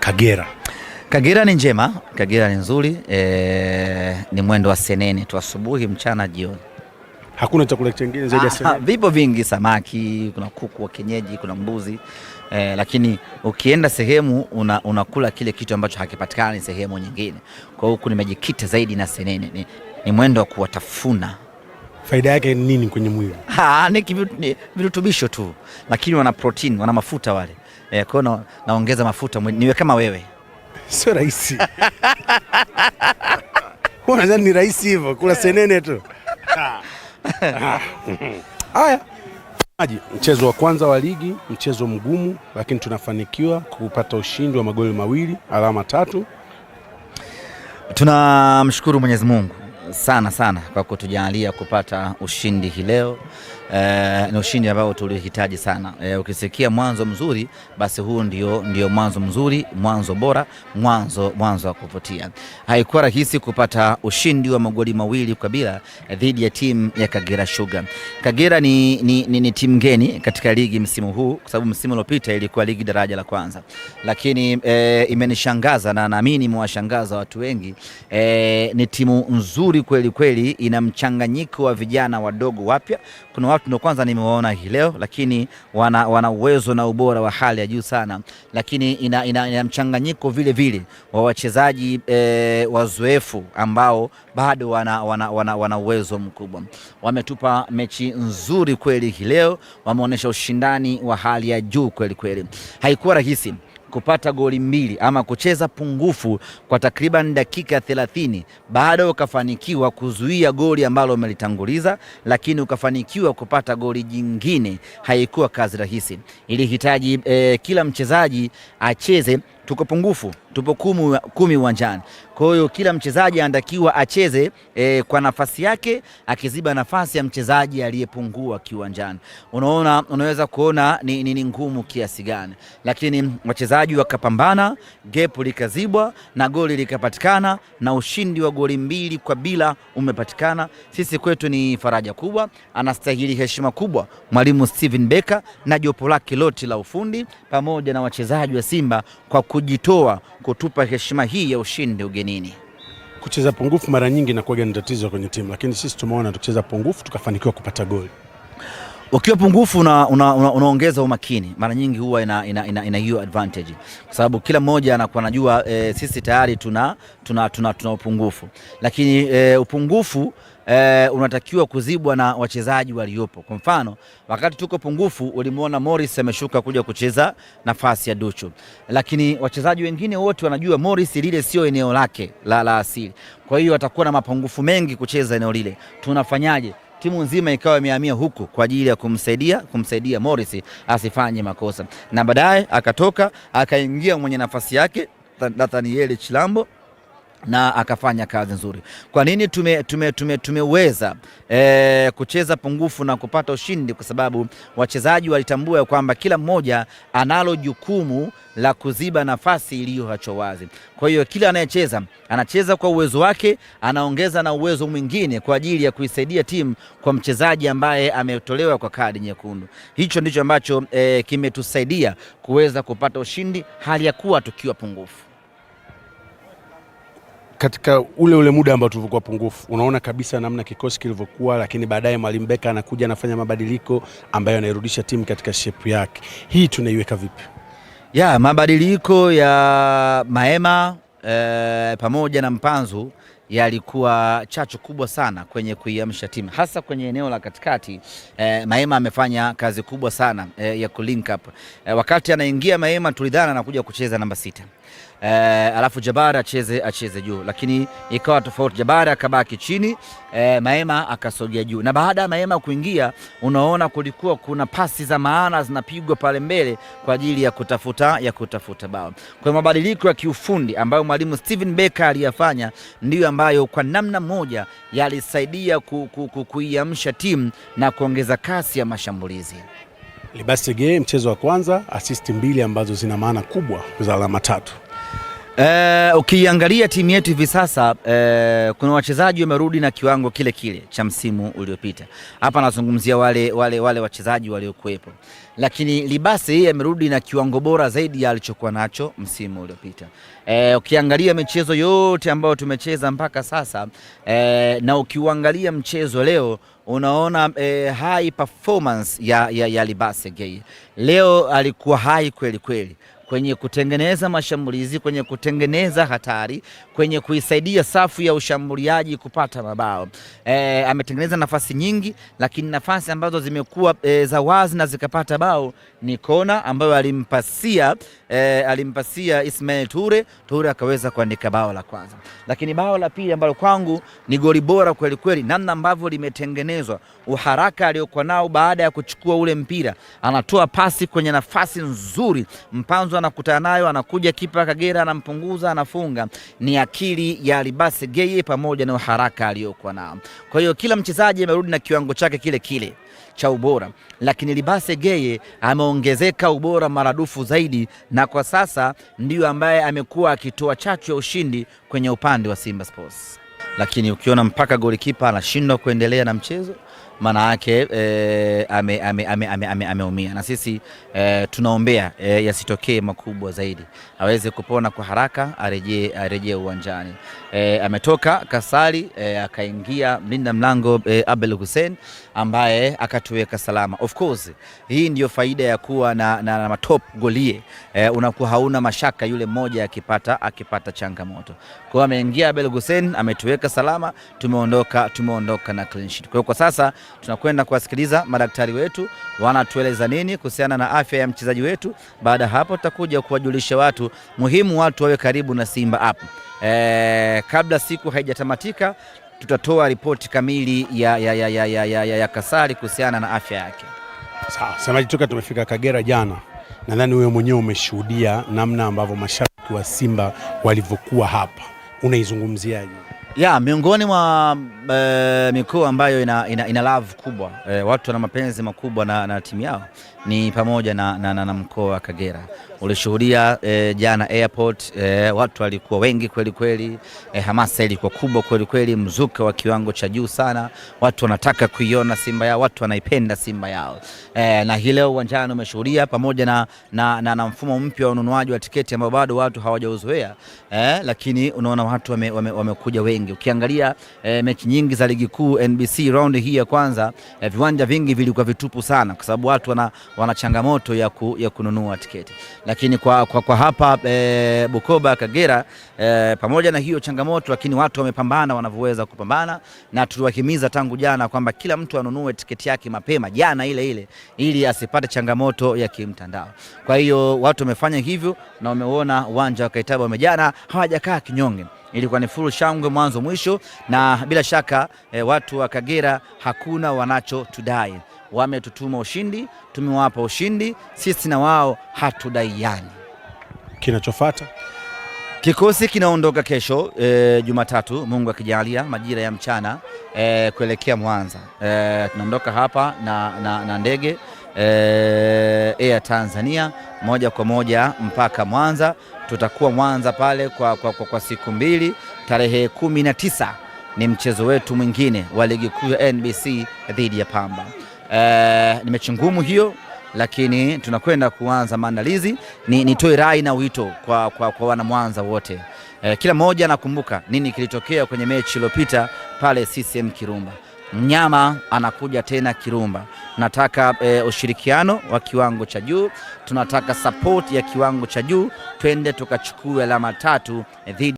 Kagera? Kagera ni njema, Kagera ni nzuri, ni mwendo wa senene tu, asubuhi, mchana, jioni. Hakuna chakula kingine zaidi ya senene? Vipo vingi, samaki, kuna kuku wa kienyeji, kuna mbuzi, lakini ukienda sehemu unakula kile kitu ambacho hakipatikani sehemu nyingine. Kwa hiyo huku nimejikita zaidi na senene, ni mwendo wa kuwatafuna. Faida yake ni nini kwenye mwili? Ni virutubisho tu, lakini wana protein, wana mafuta wale. Kwa hiyo naongeza mafuta, niwe kama wewe. Sio rahisi. Unadhani ni rahisi hivyo kula senene tu? Haya. Mchezo wa kwanza wa ligi, mchezo mgumu, lakini tunafanikiwa kupata ushindi wa magoli 2, alama 3. Tunamshukuru Mwenyezi Mungu sana kwa kutujalia kupata ushindi hii leo. Ni ushindi ambao tulihitaji sana. Ukisikia mwanzo mzuri, basi huu ndio mwanzo mzuri, mwanzo bora, mwanzo wa kuvutia. Haikuwa rahisi kupata ushindi wa magoli 2 kwa bila dhidi ya timu ya Kagera Sugar. Kagera ni timu geni katika ligi msimu huu, kwa sababu msimu uliopita ilikuwa ligi daraja la kwanza. Lakini imenishangaza na naamini imewashangaza watu wengi. Ni timu nzuri kweli, ina mchanganyiko wa vijana wadogo wapya. Kuna watu ndio kwanza nimewaona hii leo, lakini wana uwezo na ubora wa hali ya juu sana, lakini ina mchanganyiko vile wa wachezaji wazoefu ambao bado wana uwezo mkubwa. Wametupa mechi nzuri kweli hii leo, wameonyesha ushindani wa hali ya juu kweli. Haikuwa rahisi kupata goli 2 ama kucheza pungufu kwa takriban dakika 30, baada ukafanikiwa kuzuia goli ambalo umelitanguliza, lakini ukafanikiwa kupata goli jingine. Haikuwa kazi rahisi, ilihitaji kila mchezaji acheze. Tuko pungufu, tupo 10 uwanjani. Kwa hiyo kila mchezaji anatakiwa acheze kwa nafasi yake, akiziba nafasi ya mchezaji aliyepungua kiwanjani. Unaweza kuona ni ngumu kiasi gani, lakini wachezaji wakapambana, gap likazibwa na goli likapatikana, na ushindi wa goli 2 kwa bila umepatikana. Sisi kwetu ni faraja kubwa, anastahili heshima kubwa mwalimu Steven Becker na jopo lake lote la ufundi pamoja na wachezaji wa Simba kwa kujitoa kutupa heshima hii ya ushindi ugenini. Kucheza pungufu mara nyingi inakuwa ni tatizo kwenye timu, lakini sisi tumeona tukicheza pungufu tukafanikiwa kupata goli. Ukiwa pungufu unaongeza umakini, mara nyingi huwa ina hiyo advantage, kwa sababu kila mmoja anakuwa anajua sisi tayari tuna upungufu, lakini upungufu unatakiwa kuzibwa na wachezaji waliopo. Kwa mfano, wakati tuko pungufu ulimuona Morris ameshuka kuja kucheza nafasi ya Duchu, lakini wachezaji wengine wote wanajua Morris lile sio eneo lake la asili, kwa hiyo atakuwa na mapungufu mengi kucheza eneo lile. Tunafanyaje? Timu nzima ikawa imehamia huku kwa ajili ya kumsaidia Morris asifanye makosa, na baadaye akatoka akaingia mwenye nafasi yake Nathaniel Chilambo na akafanya kazi nzuri. Kwa nini tumeweza kucheza pungufu na kupata ushindi? Kwa sababu wachezaji walitambua kwamba kila mmoja analo jukumu la kuziba nafasi iliyoachwa wazi. Kwa hiyo kila anayecheza anacheza kwa uwezo wake, anaongeza na uwezo mwingine kwa ajili ya kuisaidia timu kwa mchezaji ambaye ametolewa kwa kadi nyekundu. Hicho ndicho ambacho kimetusaidia kuweza kupata ushindi hali ya kuwa tukiwa pungufu. Katika ule muda ambao tulikuwa pungufu, unaona kabisa namna kikosi kilivyokuwa, lakini baadaye mwalimu Becker anakuja anafanya mabadiliko ambayo yanairudisha timu katika shape yake. Hii tunaiweka vipi? Mabadiliko ya Maema pamoja na Mpanzu yalikuwa chachu kubwa sana kwenye kuiamsha timu, hasa kwenye eneo la katikati. Maema amefanya kazi kubwa sana ya kulink up. Wakati anaingia Maema tulidhana anakuja kucheza namba 6. Alafu Jabara acheze juu, lakini ikawa tofauti. Jabara akabaki chini, Maema akasogea juu, na baada ya Maema kuingia unaona kulikuwa kuna pasi za maana zinapigwa pale mbele kwa ajili ya kutafuta bao. Kwa mabadiliko ya kiufundi ambayo mwalimu Steven Becker aliyafanya ndiyo ambayo kwa namna moja yalisaidia kuiamsha timu na kuongeza kasi ya mashambulizi. Libasige mchezo wa kwanza, assist 2 ambazo zina maana kubwa za alama 3. Ukiangalia timu yetu hivi sasa kuna wachezaji wamerudi na kiwango kile kile cha msimu uliopita. Hapa nazungumzia wale wachezaji waliokuwepo, lakini Libase yeye amerudi na kiwango bora zaidi ya alichokuwa nacho msimu uliopita. Ukiangalia michezo yote ambayo tumecheza mpaka sasa na ukiangalia mchezo leo unaona high performance ya Libase Geye. Leo alikuwa high kweli kweli kwenye kutengeneza mashambulizi, kwenye kutengeneza hatari, kwenye kuisaidia safu ya ushambuliaji kupata mabao. Ametengeneza nafasi nyingi, lakini nafasi ambazo zimekuwa za wazi na zikapata bao ni kona ambayo alimpasia Ismail Ture akaweza kuandika bao la kwanza. Lakini bao la pili ambalo kwangu ni goli bora kweli kweli, namna ambavyo limetengenezwa, uharaka aliokuwa nao baada ya kuchukua ule mpira, anatoa pasi kwenye nafasi nzuri, Mpanzu anakutana nayo, anakuja kipa Kagera anampunguza, anafunga. Ni akili ya Libase Geye pamoja na uharaka aliokuwa nao. Kwa hiyo kila mchezaji amerudi na kiwango chake kile kile cha ubora, lakini Libase Geye ameongezeka ubora maradufu zaidi, na kwa sasa ndiyo ambaye amekuwa akitoa chachu ya ushindi kwenye upande wa Simba Sports. Lakini ukiona mpaka golikipa anashindwa kuendelea na mchezo, maana yake ameumia, na sisi tunaombea yasitokee makubwa zaidi, aweze kupona kwa haraka, arejee uwanjani. Ametoka Kasali akaingia mlinda mlango Abel Hussein ambaye akatuweka salama. Of course hii ndio faida ya kuwa na top golie, unakuwa hauna mashaka yule mmoja akipata changamoto. Kwa hiyo ameingia Abel Hussein, ametuweka salama, tumeondoka na clean sheet. Kwa hiyo kwa sasa tunakwenda kuwasikiliza madaktari wetu wanatueleza nini kuhusiana na afya ya mchezaji wetu. Baada hapo tutakuja kuwajulisha watu muhimu, watu wawe karibu na Simba app. Kabla siku haijatamatika tutatoa ripoti kamili ya Kasali kuhusiana na afya yake. Sawa, semaji toka tumefika Kagera jana, nadhani wewe mwenyewe umeshuhudia namna ambavyo mashabiki wa Simba walivyokuwa hapa. Unaizungumziaje? Miongoni mwa mikoa ambayo ina love kubwa, watu wana mapenzi makubwa na timu yao ni pamoja na mkoa wa Kagera. Ulishuhudia jana airport, watu walikuwa wengi kweli kweli, hamasa ilikuwa kubwa kweli kweli, mzuka wa kiwango cha juu sana. Watu wanataka kuiona Simba yao, watu wanaipenda Simba yao. Na hii leo uwanjani umeshuhudia pamoja na mfumo mpya wa ununuaji wa tiketi ambao bado watu hawajauzoea, lakini unaona watu wamekuja wengi. Ukiangalia mechi nyingi za ligi kuu NBC round hii ya kwanza, viwanja vingi vilikuwa vitupu sana kwa sababu watu wana changamoto ya kununua tiketi. Lakini kwa hapa Bukoba Kagera, pamoja na hiyo changamoto, lakini watu wamepambana wanavyoweza kupambana, na tuliwahimiza tangu jana kwamba kila mtu anunue tiketi yake mapema jana ile ili asipate changamoto ya kimtandao. Kwa hiyo watu wamefanya hivyo na wameona uwanja wa Kaitaba wamejana, hawajakaa kinyonge. Ilikuwa ni full shangwe mwanzo mwisho, na bila shaka watu wa Kagera hakuna wanachotudai. Wametutuma ushindi, tumewapa ushindi, sisi na wao hatudaiani. Kinachofuata, kikosi kinaondoka kesho Jumatatu, Mungu akijalia, majira ya mchana kuelekea Mwanza. Tunaondoka hapa na ndege Air Tanzania moja kwa moja mpaka Mwanza. Tutakuwa Mwanza pale kwa siku mbili. Tarehe 19 ni mchezo wetu mwingine wa ligi kuu ya NBC dhidi ya Pamba. Ni mechi ngumu hiyo, lakini tunakwenda kuanza maandalizi. Nitoe rai na wito kwa wana Mwanza wote. Kila mmoja anakumbuka nini kilitokea kwenye mechi iliyopita pale CCM Kirumba. Mnyama anakuja tena Kirumba. Nataka ushirikiano wa kiwango cha juu, tunataka support ya kiwango cha juu, twende tukachukue alama 3 dhidi